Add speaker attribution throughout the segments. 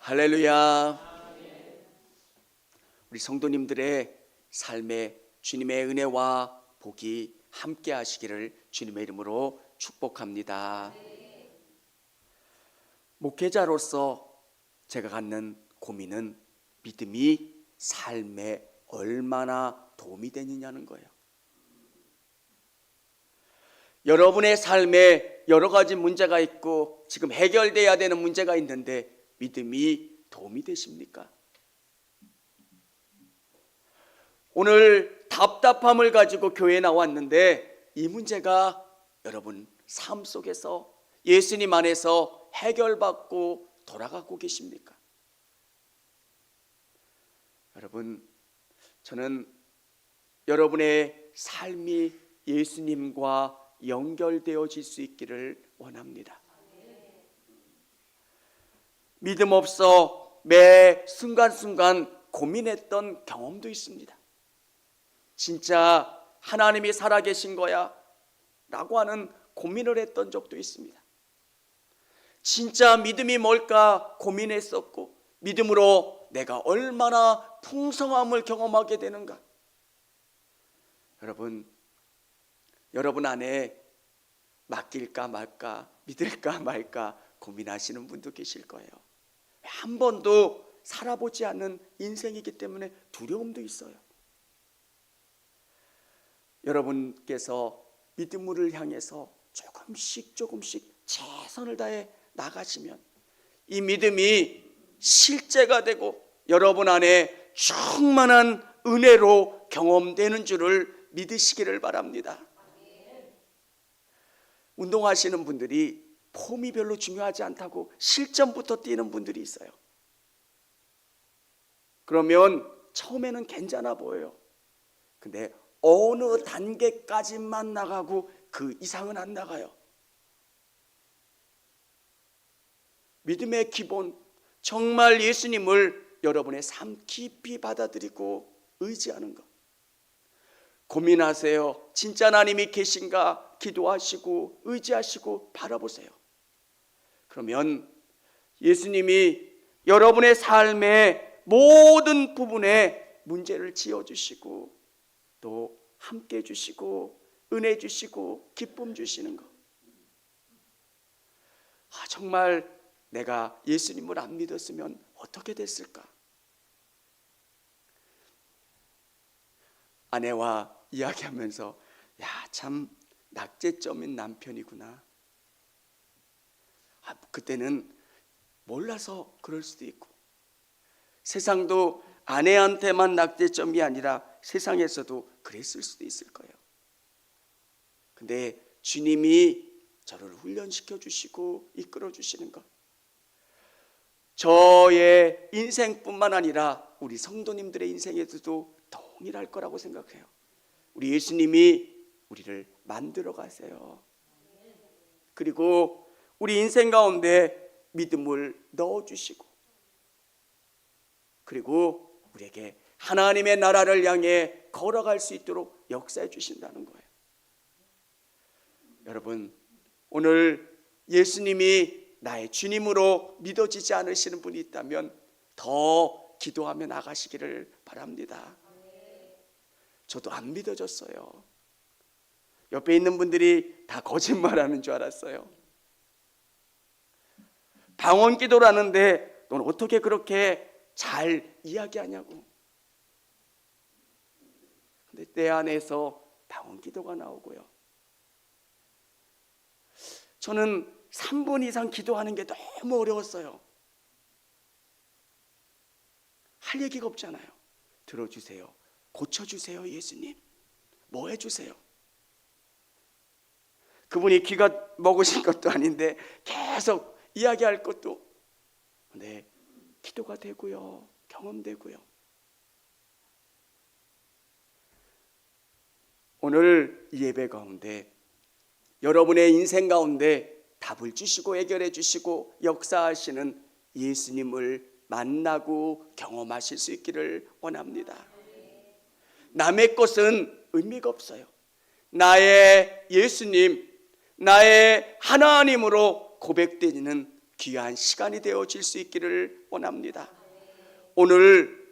Speaker 1: 할렐루야. 우리 성도님들의 삶에 주님의 은혜와 복이 함께 하시기를 주님의 이름으로 축복합니다. 목회자로서 제가 갖는 고민은 믿음이 삶에 얼마나 도움이 되느냐는 거예요. 여러분의 삶에 여러 가지 문제가 있고 지금 해결돼야 되는 문제가 있는데 믿음이 도움이 되십니까? 오늘 답답함을 가지고 교회에 나왔는데 이 문제가 여러분 삶 속에서 예수님 안에서 해결받고 돌아가고 계십니까? 여러분, 저는 여러분의 삶이 예수님과 연결되어질 수 있기를 원합니다. 믿음 없어 매 순간순간 고민했던 경험도 있습니다. 진짜 하나님이 살아계신 거야? 라고 하는 고민을 했던 적도 있습니다. 진짜 믿음이 뭘까 고민했었고, 믿음으로 내가 얼마나 풍성함을 경험하게 되는가? 여러분 안에 맡길까 말까, 믿을까 말까 고민하시는 분도 계실 거예요. 한 번도 살아보지 않은 인생이기 때문에 두려움도 있어요. 여러분께서 믿음을 향해서 조금씩 최선을 다해 나가시면 이 믿음이 실제가 되고 여러분 안에 충만한 은혜로 경험되는 줄을 믿으시기를 바랍니다. 운동하시는 분들이 폼이 별로 중요하지 않다고 실전부터 뛰는 분들이 있어요. 그러면 처음에는 괜찮아 보여요. 근데 어느 단계까지만 나가고 그 이상은 안 나가요. 믿음의 기본, 정말 예수님을 여러분의 삶 깊이 받아들이고 의지하는 것. 고민하세요. 진짜 하나님이 계신가? 기도하시고 의지하시고 바라보세요. 그러면 예수님이 여러분의 삶의 모든 부분에 문제를 지어주시고 또 함께 해주시고 은혜 주시고 기쁨 주시는 것. 정말 내가 예수님을 안 믿었으면 어떻게 됐을까? 아내와 이야기하면서 참 낙제점인 남편이구나. 그때는 몰라서 그럴 수도 있고, 세상도 아내한테만 낙제점이 아니라 세상에서도 그랬을 수도 있을 거예요. 근데 주님이 저를 훈련시켜 주시고 이끌어 주시는 것, 저의 인생뿐만 아니라 우리 성도님들의 인생에서도 동일할 거라고 생각해요. 우리 예수님이 우리를 만들어 가세요. 그리고 우리 인생 가운데 믿음을 넣어주시고, 그리고 우리에게 하나님의 나라를 향해 걸어갈 수 있도록 역사해 주신다는 거예요. 여러분, 오늘 예수님이 나의 주님으로 믿어지지 않으시는 분이 있다면 더 기도하며 나가시기를 바랍니다. 저도 안 믿어졌어요. 옆에 있는 분들이 다 거짓말하는 줄 알았어요. 방언 기도라는데 넌 어떻게 그렇게 잘 이야기하냐고. 근데 내 안에서 방언 기도가 나오고요. 저는 3분 이상 기도하는 게 너무 어려웠어요. 할 얘기가 없잖아요. 들어주세요. 고쳐주세요, 예수님. 뭐 해주세요? 그분이 귀가 먹으신 것도 아닌데 계속 이야기할 것도. 근데 기도가 되고요, 경험되고요. 오늘 이 예배 가운데 여러분의 인생 가운데 답을 주시고 해결해 주시고 역사하시는 예수님을 만나고 경험하실 수 있기를 원합니다. 남의 것은 의미가 없어요. 나의 예수님, 나의 하나님으로 고백되는 귀한 시간이 되어질 수 있기를 원합니다. 오늘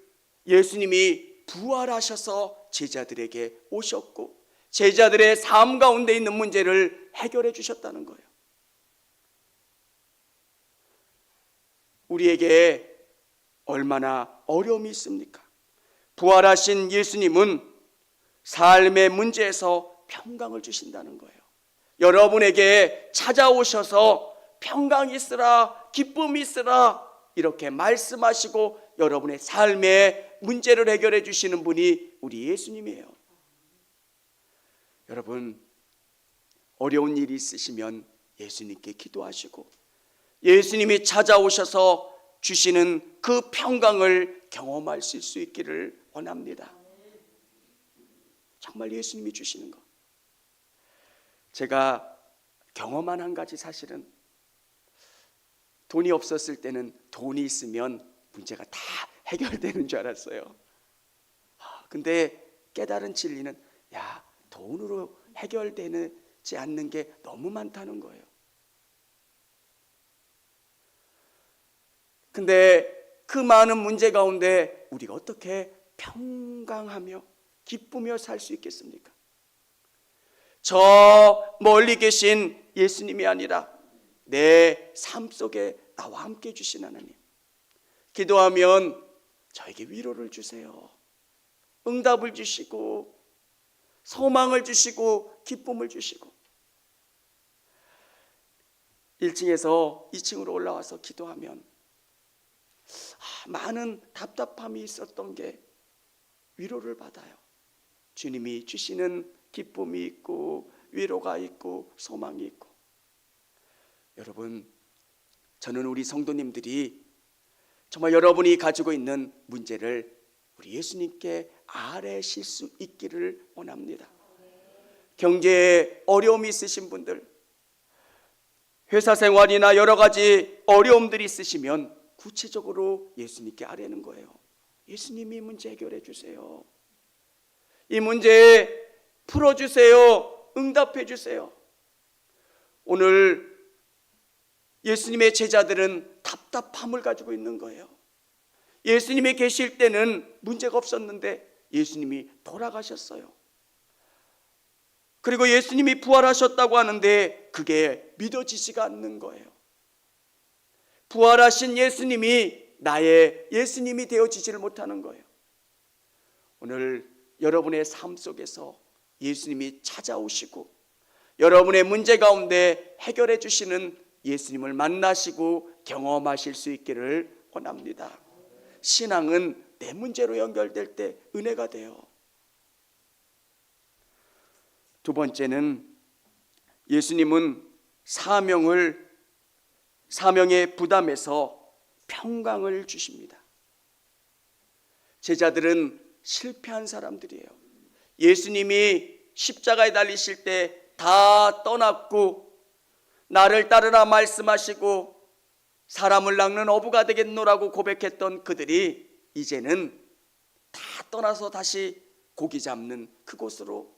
Speaker 1: 예수님이 부활하셔서 제자들에게 오셨고 제자들의 삶 가운데 있는 문제를 해결해 주셨다는 거예요. 우리에게 얼마나 어려움이 있습니까? 부활하신 예수님은 삶의 문제에서 평강을 주신다는 거예요. 여러분에게 찾아오셔서 평강이 있으라, 기쁨이 있으라 이렇게 말씀하시고 여러분의 삶의 문제를 해결해 주시는 분이 우리 예수님이에요. 여러분, 어려운 일이 있으시면 예수님께 기도하시고 예수님이 찾아오셔서 주시는 그 평강을 경험하실 수 있기를 원합니다. 정말 예수님이 주시는 것. 제가 경험한 한 가지 사실은 돈이 없었을 때는 돈이 있으면 문제가 다 해결되는 줄 알았어요. 근데 깨달은 진리는 돈으로 해결되지 않는 게 너무 많다는 거예요. 근데 그 많은 문제 가운데 우리가 어떻게 평강하며 기쁘며 살 수 있겠습니까? 저 멀리 계신 예수님이 아니라 내 삶 속에 나와 함께 해 주신 하나님, 기도하면 저에게 위로를 주세요. 응답을 주시고 소망을 주시고 기쁨을 주시고 1층에서 2층으로 올라와서 기도하면 많은 답답함이 있었던 게 위로를 받아요. 주님이 주시는 기쁨이 있고 위로가 있고 소망이 있고. 여러분, 저는 우리 성도님들이 정말 여러분이 가지고 있는 문제를 우리 예수님께 아뢰실 수 있기를 원합니다. 경제에 어려움이 있으신 분들, 회사 생활이나 여러 가지 어려움들이 있으시면 구체적으로 예수님께 아뢰는 거예요. 예수님이 문제 해결해 주세요. 이 문제 풀어주세요. 응답해 주세요. 오늘 예수님의 제자들은 답답함을 가지고 있는 거예요. 예수님이 계실 때는 문제가 없었는데 예수님이 돌아가셨어요. 그리고 예수님이 부활하셨다고 하는데 그게 믿어지지가 않는 거예요. 부활하신 예수님이 나의 예수님이 되어지지를 못하는 거예요. 오늘 여러분의 삶 속에서 예수님이 찾아오시고 여러분의 문제 가운데 해결해 주시는 예수님을 만나시고 경험하실 수 있기를 원합니다. 신앙은 내 문제로 연결될 때 은혜가 돼요. 두 번째는 예수님은 사명의 부담에서 평강을 주십니다. 제자들은 실패한 사람들이에요. 예수님이 십자가에 달리실 때 다 떠났고 나를 따르라 말씀하시고 사람을 낚는 어부가 되겠노라고 고백했던 그들이 이제는 다 떠나서 다시 고기 잡는 그곳으로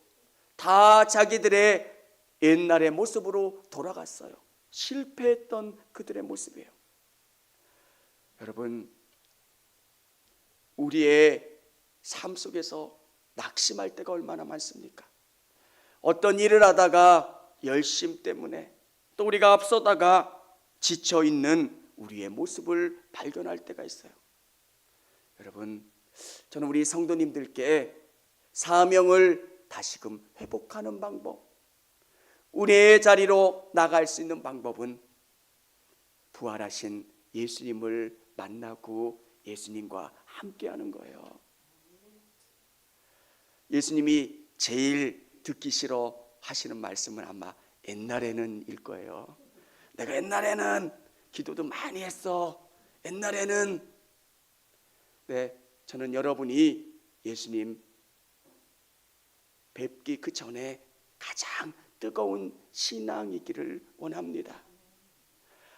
Speaker 1: 다 자기들의 옛날의 모습으로 돌아갔어요. 실패했던 그들의 모습이에요. 여러분, 우리의 삶 속에서 낙심할 때가 얼마나 많습니까? 어떤 일을 하다가 열심 때문에 또 우리가 앞서다가 지쳐있는 우리의 모습을 발견할 때가 있어요. 여러분, 저는 우리 성도님들께 사명을 다시금 회복하는 방법, 우리의 자리로 나갈 수 있는 방법은 부활하신 예수님을 만나고 예수님과 함께하는 거예요. 예수님이 제일 듣기 싫어 하시는 말씀은 아마 옛날에는 일 거예요. 내가 옛날에는 기도도 많이 했어. 옛날에는. 네, 저는 여러분이 예수님 뵙기 그 전에 가장 뜨거운 신앙이기를 원합니다.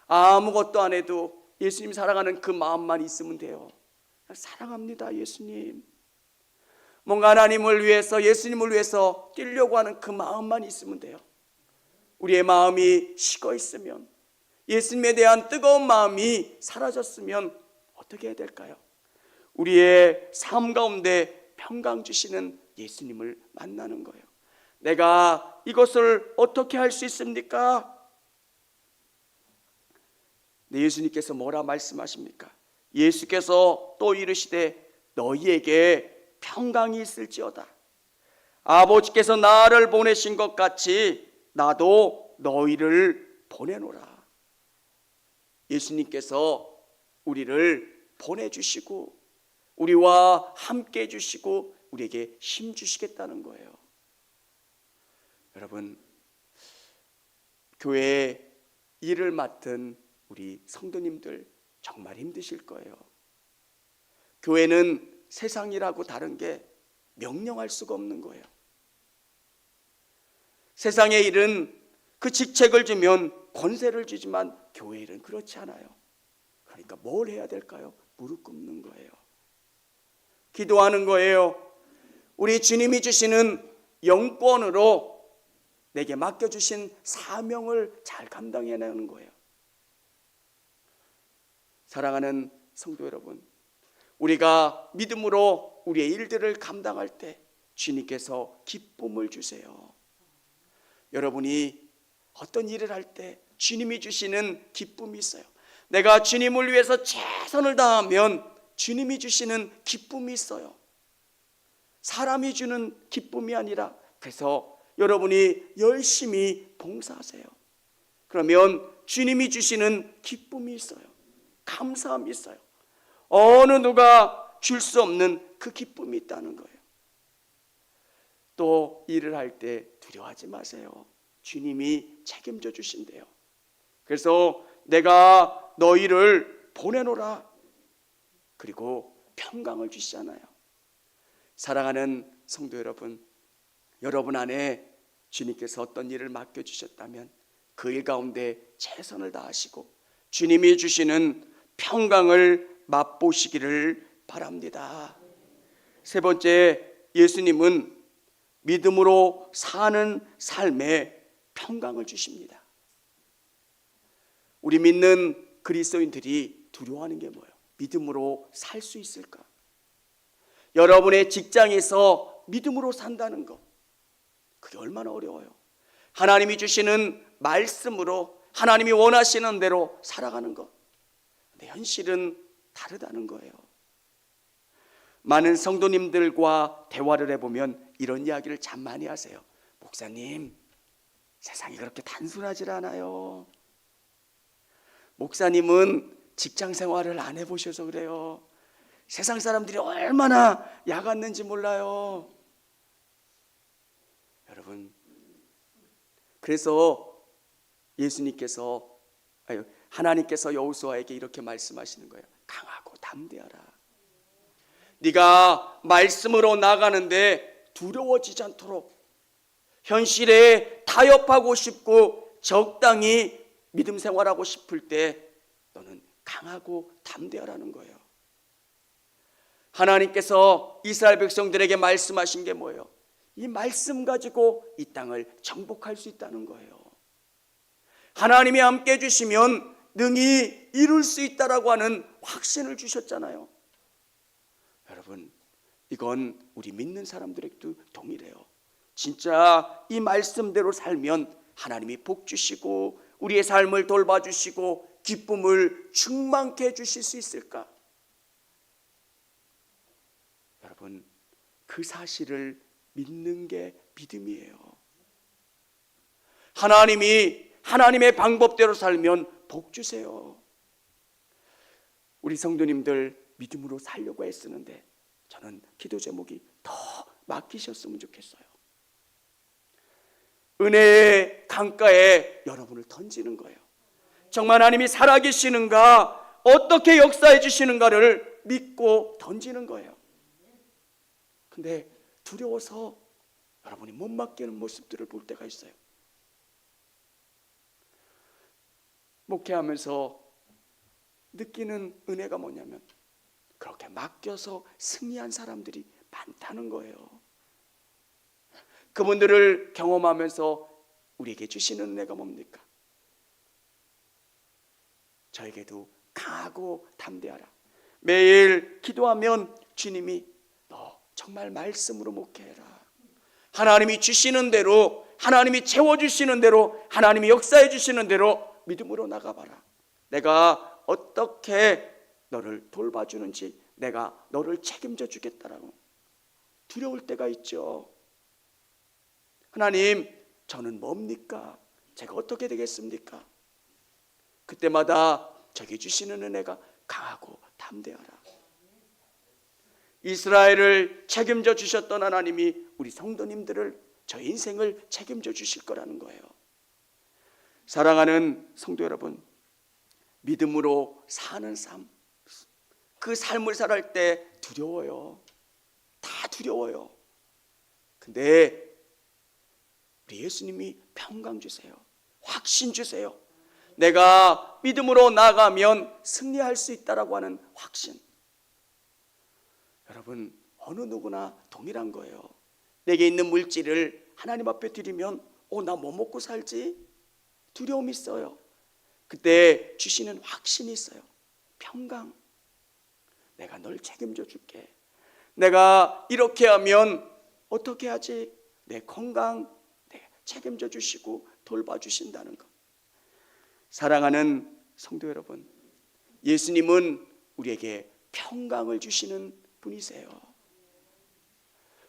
Speaker 1: 아무것도 안 해도 예수님 사랑하는 그 마음만 있으면 돼요. 사랑합니다, 예수님. 뭔가 하나님을 위해서, 예수님을 위해서 뛰려고 하는 그 마음만 있으면 돼요. 우리의 마음이 식어 있으면, 예수님에 대한 뜨거운 마음이 사라졌으면 어떻게 해야 될까요? 우리의 삶 가운데 평강 주시는 예수님을 만나는 거예요. 내가 이것을 어떻게 할 수 있습니까? 네, 예수님께서 뭐라 말씀하십니까? 예수께서 또 이르시되 너희에게 평강이 있을지어다. 아버지께서 나를 보내신 것 같이 나도 너희를 보내노라. 예수님께서 우리를 보내주시고 우리와 함께 해주시고 우리에게 힘 주시겠다는 거예요. 여러분, 교회에 일을 맡은 우리 성도님들 정말 힘드실 거예요. 교회는 세상이라고 다른 게 명령할 수가 없는 거예요. 세상의 일은 그 직책을 주면 권세를 주지만 교회 일은 그렇지 않아요. 그러니까 뭘 해야 될까요? 무릎 꿇는 거예요. 기도하는 거예요. 우리 주님이 주시는 영권으로 내게 맡겨주신 사명을 잘 감당해내는 거예요. 사랑하는 성도 여러분, 우리가 믿음으로 우리의 일들을 감당할 때 주님께서 기쁨을 주세요. 여러분이 어떤 일을 할 때 주님이 주시는 기쁨이 있어요. 내가 주님을 위해서 최선을 다하면 주님이 주시는 기쁨이 있어요. 사람이 주는 기쁨이 아니라, 그래서 여러분이 열심히 봉사하세요. 그러면 주님이 주시는 기쁨이 있어요. 감사함이 있어요. 어느 누가 줄 수 없는 그 기쁨이 있다는 거예요. 또 일을 할 때 두려워하지 마세요. 주님이 책임져 주신대요. 그래서 내가 너희를 보내노라. 그리고 평강을 주시잖아요. 사랑하는 성도 여러분, 여러분 안에 주님께서 어떤 일을 맡겨주셨다면 그 일 가운데 최선을 다하시고 주님이 주시는 평강을 맛보시기를 바랍니다. 세 번째, 예수님은 믿음으로 사는 삶에 평강을 주십니다. 우리 믿는 그리스도인들이 두려워하는 게 뭐예요? 믿음으로 살 수 있을까? 여러분의 직장에서 믿음으로 산다는 것, 그게 얼마나 어려워요. 하나님이 주시는 말씀으로 하나님이 원하시는 대로 살아가는 것, 근데 현실은 다르다는 거예요. 많은 성도님들과 대화를 해보면 이런 이야기를 참 많이 하세요. 목사님, 세상이 그렇게 단순하지 않아요. 목사님은 직장 생활을 안 해보셔서 그래요. 세상 사람들이 얼마나 야갔는지 몰라요. 여러분, 그래서 하나님께서 여호수아에게 이렇게 말씀하시는 거예요. 강하고 담대하라. 네가 말씀으로 나가는데 두려워지지 않도록, 현실에 타협하고 싶고 적당히 믿음 생활하고 싶을 때 너는 강하고 담대하라는 거예요. 하나님께서 이스라엘 백성들에게 말씀하신 게 뭐예요? 이 말씀 가지고 이 땅을 정복할 수 있다는 거예요. 하나님이 함께 해주시면 능히 이룰 수 있다라고 하는 확신을 주셨잖아요. 여러분, 이건 우리 믿는 사람들에게도 동일해요. 진짜 이 말씀대로 살면 하나님이 복 주시고 우리의 삶을 돌봐주시고 기쁨을 충만케 해주실 수 있을까? 여러분, 그 사실을 믿는 게 믿음이에요. 하나님이 하나님의 방법대로 살면 복 주세요. 우리 성도님들 믿음으로 살려고 애쓰는데 저는 기도 제목이 더 맡기셨으면 좋겠어요. 은혜의 강가에 여러분을 던지는 거예요. 정말 하나님이 살아계시는가, 어떻게 역사해 주시는가를 믿고 던지는 거예요. 근데 두려워서 여러분이 못 맡기는 모습들을 볼 때가 있어요. 목회하면서 느끼는 은혜가 뭐냐면 그렇게 맡겨서 승리한 사람들이 많다는 거예요. 그분들을 경험하면서 우리에게 주시는 은혜가 뭡니까? 저에게도 강하고 담대하라. 매일 기도하면 주님이 너 정말 말씀으로 목회해라. 하나님이 주시는 대로, 하나님이 채워주시는 대로, 하나님이 역사해 주시는 대로 믿음으로 나가봐라. 내가 어떻게 너를 돌봐주는지 내가 너를 책임져 주겠다라고. 두려울 때가 있죠. 하나님, 저는 뭡니까? 제가 어떻게 되겠습니까? 그때마다 저에게 주시는 은혜가 강하고 담대하라. 이스라엘을 책임져 주셨던 하나님이 우리 성도님들을, 저 인생을 책임져 주실 거라는 거예요. 사랑하는 성도 여러분, 믿음으로 사는 삶, 그 삶을 살아갈 때 두려워요. 다 두려워요. 근데 우리 예수님이 평강 주세요. 확신 주세요. 내가 믿음으로 나가면 승리할 수 있다라고 하는 확신. 여러분, 어느 누구나 동일한 거예요. 내게 있는 물질을 하나님 앞에 드리면 나 뭐 먹고 살지? 두려움이 있어요. 그때 주시는 확신이 있어요. 평강. 내가 널 책임져 줄게. 내가 이렇게 하면 어떻게 하지? 내 건강 책임져 주시고 돌봐주신다는 것. 사랑하는 성도 여러분, 예수님은 우리에게 평강을 주시는 분이세요.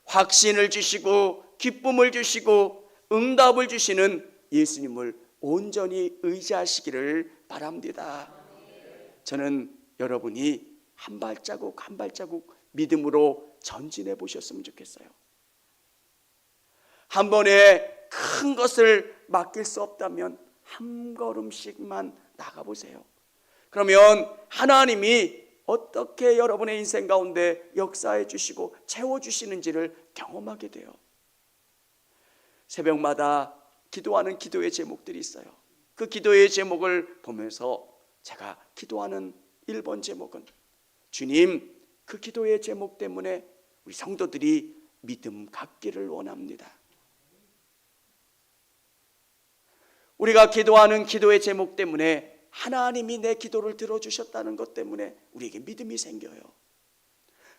Speaker 1: 확신을 주시고 기쁨을 주시고 응답을 주시는 예수님을 온전히 의지하시기를 바랍니다. 저는 여러분이 한 발자국 한 발자국 믿음으로 전진해 보셨으면 좋겠어요. 한 번에 큰 것을 맡길 수 없다면 한 걸음씩만 나가보세요. 그러면 하나님이 어떻게 여러분의 인생 가운데 역사해 주시고 채워주시는지를 경험하게 돼요. 새벽마다 기도하는 기도의 제목들이 있어요. 그 기도의 제목을 보면서 제가 기도하는 1번 제목은, 주님, 그 기도의 제목 때문에 우리 성도들이 믿음 갖기를 원합니다. 우리가 기도하는 기도의 제목 때문에 하나님이 내 기도를 들어주셨다는 것 때문에 우리에게 믿음이 생겨요.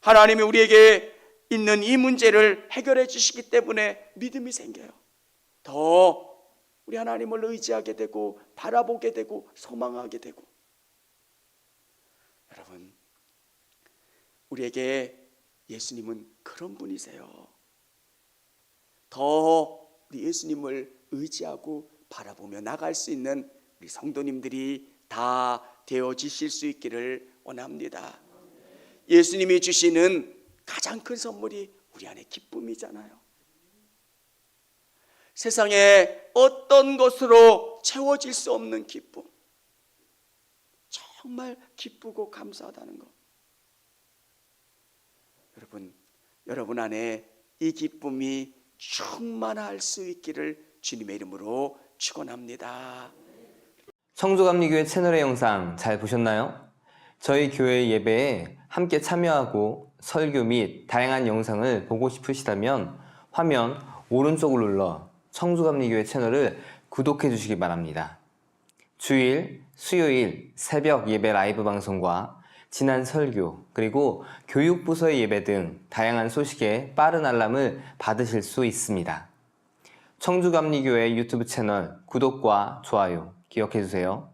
Speaker 1: 하나님이 우리에게 있는 이 문제를 해결해 주시기 때문에 믿음이 생겨요. 더 우리 하나님을 의지하게 되고 바라보게 되고 소망하게 되고. 여러분, 우리에게 예수님은 그런 분이세요. 더 우리 예수님을 의지하고 바라보며 나갈 수 있는 우리 성도님들이 다 되어지실 수 있기를 원합니다. 예수님이 주시는 가장 큰 선물이 우리 안에 기쁨이잖아요. 세상에 어떤 것으로 채워질 수 없는 기쁨, 정말 기쁘고 감사하다는 것. 여러분 안에 이 기쁨이 충만할 수 있기를 주님의 이름으로 축원합니다.
Speaker 2: 청주감리교회 채널의 영상 잘 보셨나요? 저희 교회 예배에 함께 참여하고 설교 및 다양한 영상을 보고 싶으시다면 화면 오른쪽을 눌러 청주감리교회 채널을 구독해 주시기 바랍니다. 주일, 수요일 새벽 예배 라이브 방송과 지난 설교, 그리고 교육부서의 예배 등 다양한 소식에 빠른 알람을 받으실 수 있습니다. 청주감리교회 유튜브 채널 구독과 좋아요 기억해 주세요.